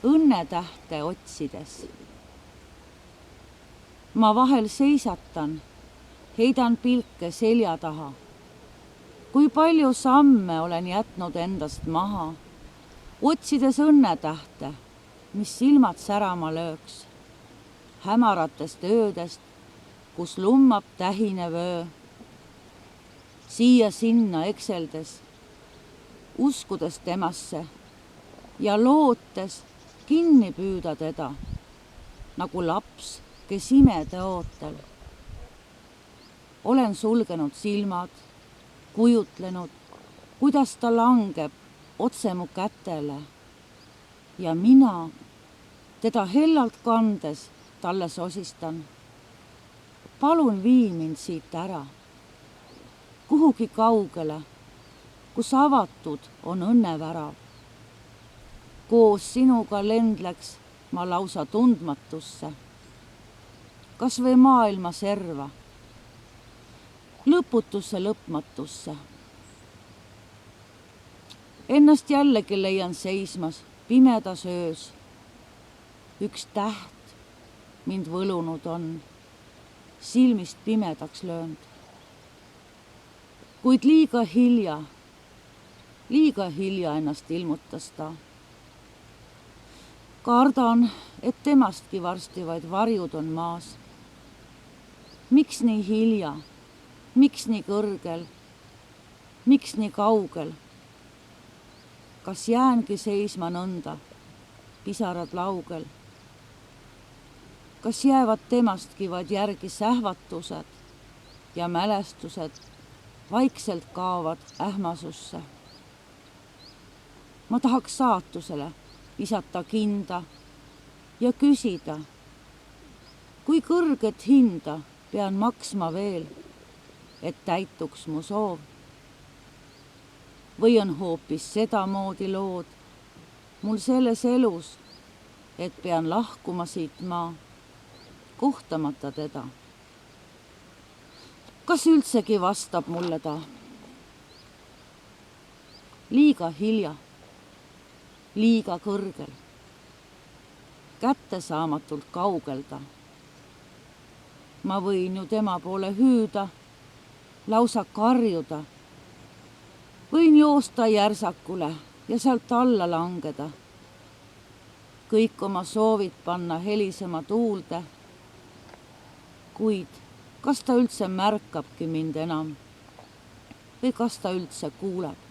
õnnetähte otsides. Ma vahel seisatan, heidan pilke selja taha. Kui palju samme olen jätnud endast maha, otsides õnnetähte, mis silmad särama lööks, hämaratest öödest, kus lummab tähine vöö. Siia-sinna ekseldes, uskudes temasse ja lootes kinni püüda teda, nagu laps, kes imede ootel. Olen sulgenud silmad, kujutlenud, kuidas ta langeb otse mu kätele ja mina teda hellalt kandes talle sosistan. Palun vii mind siit ära, kuhugi kaugele, kus avatud on õnnevärav. Koos sinuga lendleks ma lausa tundmatusse, kas või maailma serva, lõputusse lõpmatusse. Ennast jällegi leian seismas pimedas öös. Üks täht mind võlunud on, silmist pimedaks löönud. Kuid liiga hilja ennast ilmutas ta. Kardan, et temastki varsti vaid varjud on maas. Miks nii hilja, miks nii kõrgel, miks nii kaugel? Kas jäängi seisma nõnda, pisarad laugel? Kas jäävad temastki vaid järgi sähvatused ja mälestused vaikselt kaovad ähmasusse? Ma tahaks saatusele visata kinda ja küsida, kui kõrget hinda pean maksma veel, et täituks mu soov. Või on hoopis sedamoodi lood mul selles elus, et pean lahkuma siit maa, kohtamata teda. Kas üldsegi vastab mulle ta? Liiga hilja, liiga kõrgel, kättesaamatult kaugelda. Ma võin ju tema poole hüüda, lausa karjuda. Võin joosta järsakule ja sealt alla langeda. Kõik oma soovid panna helisema tuulde. Kuid kas ta üldse märkabki mind enam või kas ta üldse kuuleb?